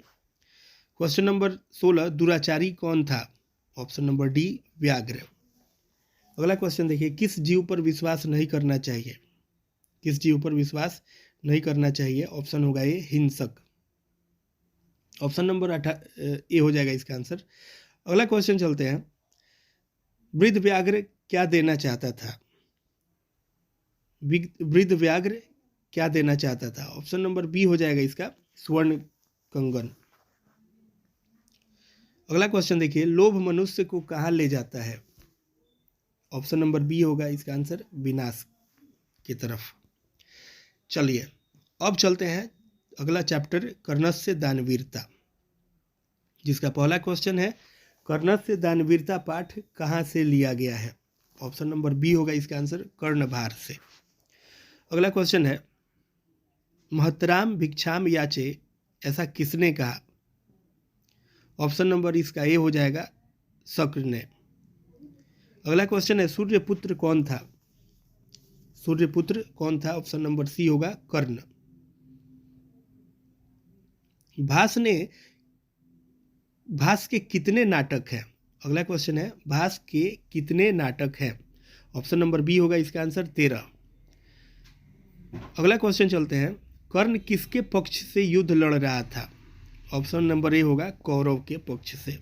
क्वेश्चन नंबर 16, दुराचारी कौन था? ऑप्शन नंबर डी व्याघ्र। अगला क्वेश्चन देखिए, किस जीव पर विश्वास नहीं करना चाहिए? किस जीव पर विश्वास नहीं करना चाहिए? ऑप्शन होगा ए हिंसक। ऑप्शन नंबर ए हो जाएगा इसका आंसर। अगला क्वेश्चन चलते हैं, वृद्ध व्याघ्र क्या देना चाहता था? वृद्ध व्याघ्र क्या देना चाहता था? ऑप्शन नंबर बी हो जाएगा इसका स्वर्ण कंगन। अगला क्वेश्चन देखिए, लोभ मनुष्य को कहाँ ले जाता है? ऑप्शन नंबर बी होगा इसका आंसर विनाश की तरफ। चलिए अब चलते हैं अगला चैप्टर कर्णस्य दानवीरता, जिसका पहला क्वेश्चन है, कर्णस्य दानवीरता पाठ कहाँ से लिया गया है? ऑप्शन नंबर बी होगा इसका आंसर कर्णभार से। अगला क्वेश्चन है, महतराम भिक्षाम याचे ऐसा किसने कहा? ऑप्शन नंबर इसका ए हो जाएगा शक्र ने। अगला क्वेश्चन है, सूर्यपुत्र कौन था? सूर्यपुत्र कौन था? ऑप्शन नंबर सी होगा कर्ण। भास के कितने नाटक हैं? अगला क्वेश्चन है, भास के कितने नाटक हैं? ऑप्शन नंबर बी होगा इसका आंसर 13। अगला क्वेश्चन चलते हैं, कर्ण किसके पक्ष से युद्ध लड़ रहा था? ऑप्शन नंबर ए होगा कौरव के पक्ष से।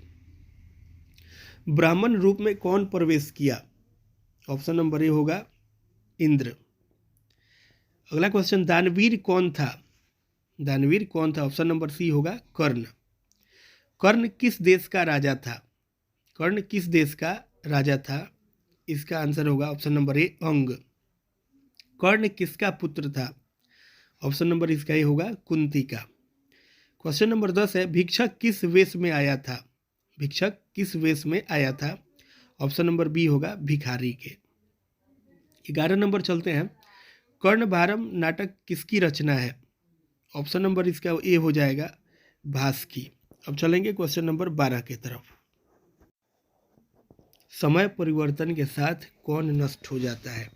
ब्राह्मण रूप में कौन प्रवेश किया? ऑप्शन नंबर ए होगा इंद्र। अगला क्वेश्चन, दानवीर कौन था? दानवीर कौन था? ऑप्शन नंबर सी होगा कर्ण। कर्ण किस देश का राजा था? कर्ण किस देश का राजा था? इसका आंसर होगा ऑप्शन नंबर ए अंग। कर्ण किसका पुत्र था? ऑप्शन नंबर इसका ही होगा कुंती का। क्वेश्चन नंबर 10 है, भिक्षक किस वेश में आया था? भिक्षक किस वेश में आया था? ऑप्शन नंबर बी होगा भिखारी के। 11 नंबर चलते हैं, कर्णभारम नाटक किसकी रचना है? ऑप्शन नंबर इसका ए हो जाएगा भास की। अब चलेंगे क्वेश्चन नंबर 12 की तरफ। समय परिवर्तन के साथ कौन नष्ट हो जाता है?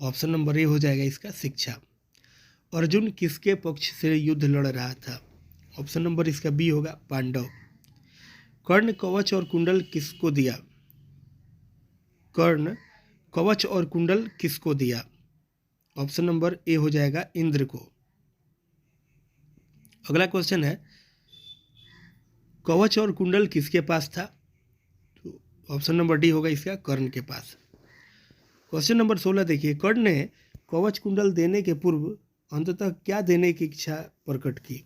ऑप्शन नंबर ए हो जाएगा इसका शिक्षा। अर्जुन किसके पक्ष से युद्ध लड़ रहा था? ऑप्शन नंबर इसका बी होगा पांडव। कर्ण कवच और कुंडल किसको दिया? कर्ण कवच और कुंडल किसको दिया? ऑप्शन नंबर ए हो जाएगा इंद्र को। अगला क्वेश्चन है कवच और कुंडल किसके पास था? तो ऑप्शन नंबर डी होगा इसका कर्ण के पास। क्वेश्चन नंबर 16 देखिए, कर्ण ने कवच कुंडल देने के पूर्व अंततः क्या देने की इच्छा प्रकट की?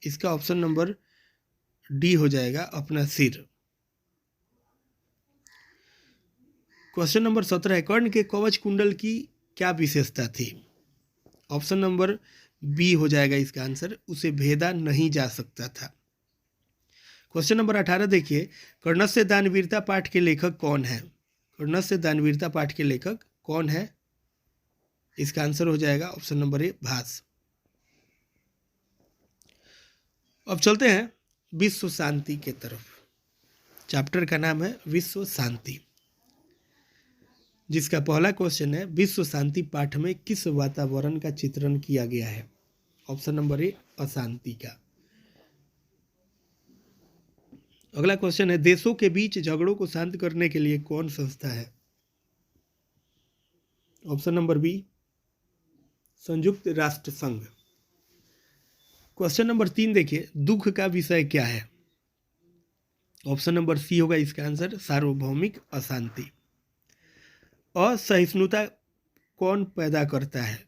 इसका ऑप्शन नंबर डी हो जाएगा अपना सिर। क्वेश्चन नंबर 17 है, कर्ण के कवच कुंडल की क्या विशेषता थी? ऑप्शन नंबर बी हो जाएगा इसका आंसर, उसे भेदा नहीं जा सकता था। क्वेश्चन नंबर 18 देखिए, कर्णस्य दानवीरता पाठ के लेखक कौन है? कर्णस्य दानवीरता पाठ के लेखक कौन है? इसका आंसर हो जाएगा ऑप्शन नंबर ए भास। अब चलते हैं विश्व शांति के तरफ। चैप्टर का नाम है विश्व शांति, जिसका पहला क्वेश्चन है विश्व शांति पाठ में किस वातावरण का चित्रण किया गया है? ऑप्शन नंबर ए अशांति का। अगला क्वेश्चन है देशों के बीच झगड़ों को शांत करने के लिए कौन संस्था है? ऑप्शन नंबर बी संयुक्त राष्ट्र संघ। क्वेश्चन नंबर 3 देखिए, दुख का विषय क्या है? ऑप्शन नंबर सी होगा इसका आंसर, सार्वभौमिक अशांति। असहिष्णुता कौन पैदा करता है?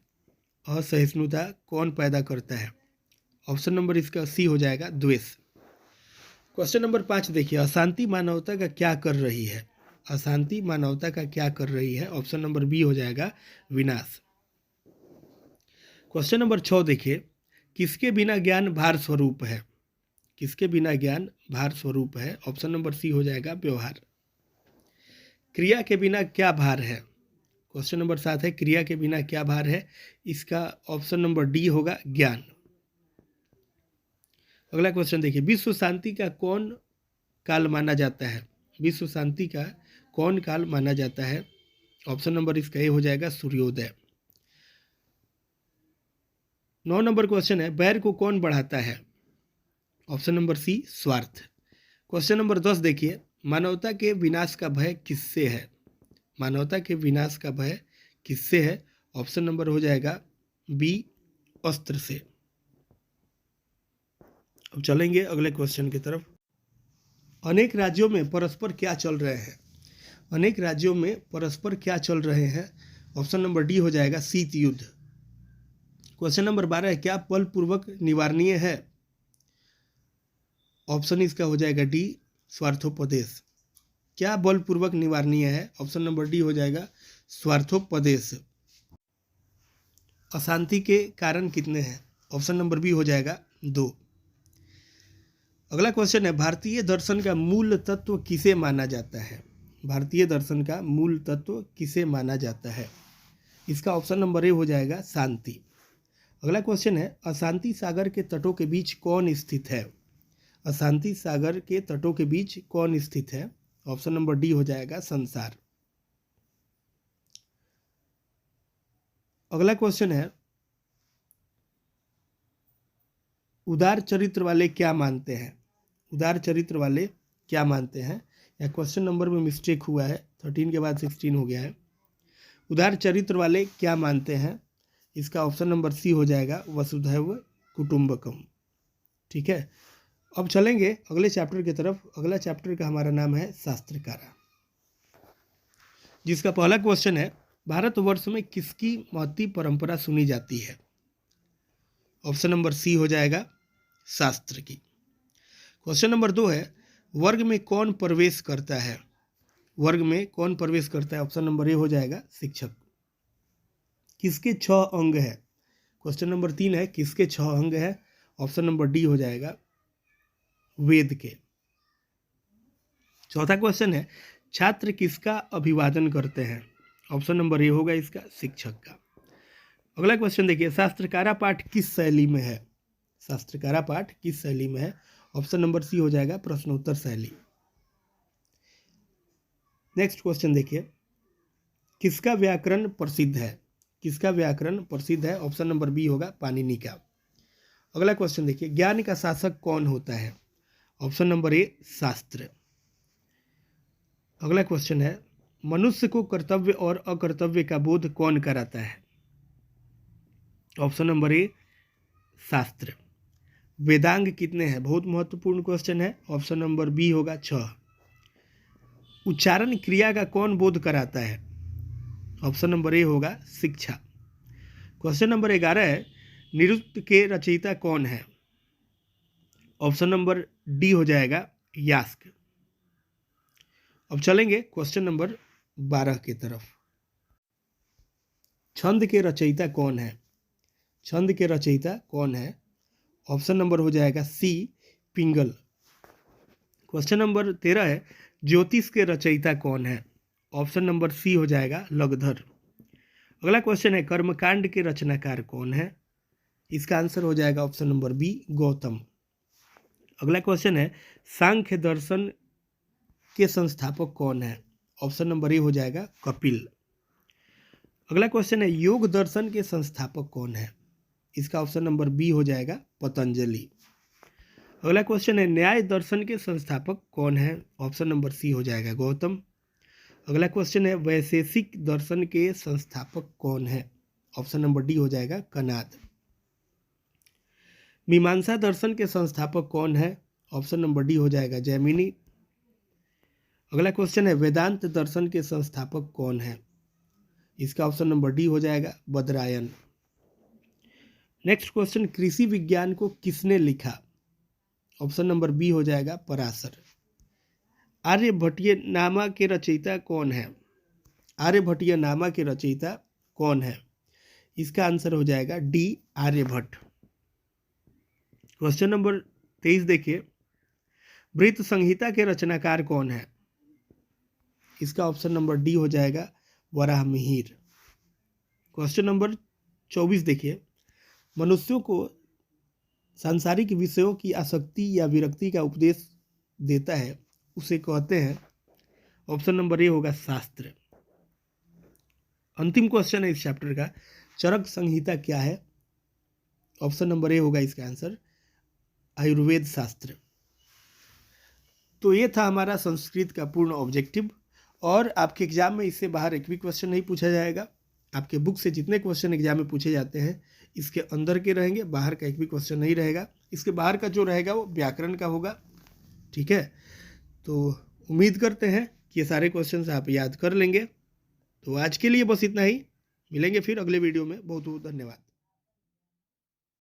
असहिष्णुता कौन पैदा करता है? ऑप्शन नंबर इसका सी हो जाएगा द्वेष। क्वेश्चन नंबर 5 देखिए, अशांति मानवता का क्या कर रही है? अशांति मानवता का क्या कर रही है? ऑप्शन नंबर बी हो जाएगा विनाश। क्वेश्चन नंबर 6 देखिए, किसके बिना ज्ञान भार स्वरूप है? किसके बिना ज्ञान भार स्वरूप है? ऑप्शन नंबर सी हो जाएगा व्यवहार। क्रिया के बिना क्या भार है? क्वेश्चन नंबर 7 है, क्रिया के बिना क्या भार है? इसका ऑप्शन नंबर डी होगा ज्ञान। अगला क्वेश्चन देखिए, विश्व शांति का कौन काल माना जाता है? विश्व शांति का कौन काल माना जाता है? ऑप्शन नंबर इसका ए हो जाएगा सूर्योदय। 9 नंबर क्वेश्चन है, बैर को कौन बढ़ाता है? ऑप्शन नंबर सी स्वार्थ। क्वेश्चन नंबर 10 देखिए, मानवता के विनाश का भय किससे है? मानवता के विनाश का भय किससे है? ऑप्शन नंबर हो जाएगा बी अस्त्र से। अब चलेंगे अगले क्वेश्चन की तरफ। अनेक राज्यों में परस्पर क्या चल रहे हैं? अनेक राज्यों में परस्पर क्या चल रहे हैं? ऑप्शन नंबर डी हो जाएगा शीत युद्ध। क्वेश्चन नंबर 12 है, क्या बलपूर्वक निवारणीय है? ऑप्शन इसका हो जाएगा डी स्वार्थोपदेश। क्या बलपूर्वक निवारणीय है? ऑप्शन नंबर डी हो जाएगा स्वार्थोपदेश। अशांति के कारण कितने हैं? ऑप्शन नंबर बी हो जाएगा 2। अगला क्वेश्चन है, भारतीय दर्शन का मूल तत्व किसे माना जाता है? भारतीय दर्शन का मूल तत्व किसे माना जाता है? इसका ऑप्शन नंबर ए हो जाएगा शांति। अगला क्वेश्चन है, अशांति सागर के तटों के बीच कौन स्थित है? अशांति सागर के तटों के बीच कौन स्थित है? ऑप्शन नंबर डी हो जाएगा संसार। अगला क्वेश्चन है, उदार चरित्र वाले क्या मानते हैं? उदार चरित्र वाले क्या मानते हैं? या क्वेश्चन नंबर में मिस्टेक हुआ है, 13 के बाद 16 हो गया है। उदार चरित्र वाले क्या मानते हैं? इसका ऑप्शन नंबर सी हो जाएगा वसुधैव कुटुंबकम। ठीक है, अब चलेंगे अगले चैप्टर की तरफ। अगला चैप्टर का हमारा नाम है शास्त्रकारा, जिसका पहला क्वेश्चन है, भारतवर्ष में किसकी महती परंपरा सुनी जाती है? ऑप्शन नंबर सी हो जाएगा शास्त्र की। क्वेश्चन नंबर 2 है, वर्ग में कौन प्रवेश करता है? वर्ग में कौन प्रवेश करता है? ऑप्शन नंबर ए हो जाएगा शिक्षक। किसके 6 अंग है? क्वेश्चन नंबर 3 है, किसके 6 अंग है? ऑप्शन नंबर डी हो जाएगा वेद के। चौथा क्वेश्चन है, छात्र किसका अभिवादन करते हैं? ऑप्शन नंबर ए होगा इसका शिक्षक का। अगला क्वेश्चन देखिए, शास्त्रकारा पाठ किस शैली में है? शास्त्रकारा पाठ किस शैली में है? ऑप्शन नंबर सी हो जाएगा प्रश्नोत्तर शैली। नेक्स्ट क्वेश्चन देखिए, किसका व्याकरण प्रसिद्ध है? किसका व्याकरण प्रसिद्ध है? ऑप्शन नंबर बी होगा पाणिनि का। अगला क्वेश्चन देखिए, ज्ञान का शासक कौन होता है? ऑप्शन नंबर ए शास्त्र। अगला क्वेश्चन है, मनुष्य को कर्तव्य और अकर्तव्य का बोध कौन कराता है? ऑप्शन नंबर ए शास्त्र। वेदांग कितने हैं? बहुत महत्वपूर्ण क्वेश्चन है। ऑप्शन नंबर बी होगा 6। उच्चारण क्रिया का कौन बोध कराता है? ऑप्शन नंबर ए होगा शिक्षा। क्वेश्चन नंबर 11 है, निरुक्त के रचयिता कौन है? ऑप्शन नंबर डी हो जाएगा यास्क। अब चलेंगे क्वेश्चन नंबर 12 की तरफ। छंद के रचयिता कौन है? छंद के रचयिता कौन है? ऑप्शन नंबर हो जाएगा सी पिंगल। क्वेश्चन नंबर 13 है, ज्योतिष के रचयिता कौन है? ऑप्शन नंबर सी हो जाएगा लगधर। अगला क्वेश्चन है, कर्मकांड के रचनाकार कौन है? इसका आंसर हो जाएगा ऑप्शन नंबर बी गौतम। अगला क्वेश्चन है, सांख्य दर्शन के संस्थापक कौन है? ऑप्शन नंबर ए हो जाएगा कपिल। अगला क्वेश्चन है, योग दर्शन के संस्थापक कौन है? इसका ऑप्शन नंबर बी हो जाएगा पतंजलि। अगला क्वेश्चन है, न्याय दर्शन के संस्थापक कौन है? ऑप्शन नंबर सी हो जाएगा गौतम। अगला क्वेश्चन है, वैशेषिक दर्शन के संस्थापक कौन है? ऑप्शन नंबर डी हो जाएगा कनाद। मीमांसा दर्शन के संस्थापक कौन है? ऑप्शन नंबर डी हो जाएगा जैमिनी। अगला क्वेश्चन है, वेदांत दर्शन के संस्थापक कौन है? इसका ऑप्शन नंबर डी हो जाएगा बदरायन। नेक्स्ट क्वेश्चन, कृषि विज्ञान को किसने लिखा? ऑप्शन नंबर बी हो जाएगा पराशर। आर्यभट्टनामा के रचयिता कौन है? आर्यभट्टनामा के रचयिता कौन है? इसका आंसर हो जाएगा डी आर्यभट्ट। क्वेश्चन नंबर 23 देखिए, वृत्त संहिता के रचनाकार कौन है? इसका ऑप्शन नंबर डी हो जाएगा वराहमिहिर। क्वेश्चन नंबर 24 देखिए, मनुष्यों को सांसारिक विषयों की आसक्ति या विरक्ति का उपदेश देता है, उसे कहते हैं? ऑप्शन नंबर ए होगा शास्त्र। अंतिम क्वेश्चन है इस चैप्टर का, चरक संहिता क्या है? ऑप्शन नंबर ए होगा इसका आंसर आयुर्वेद शास्त्र। तो ये था हमारा संस्कृत का पूर्ण ऑब्जेक्टिव, और आपके एग्जाम में इससे बाहर एक भी क्वेश्चन नहीं पूछा जाएगा। आपके बुक से जितने क्वेश्चन एग्जाम में पूछे जाते हैं इसके अंदर के रहेंगे, बाहर का एक भी क्वेश्चन नहीं रहेगा। इसके बाहर का जो रहेगा वो व्याकरण का होगा, ठीक है। तो उम्मीद करते हैं कि ये सारे क्वेश्चंस आप याद कर लेंगे। तो आज के लिए बस इतना ही, मिलेंगे फिर अगले वीडियो में। बहुत बहुत धन्यवाद।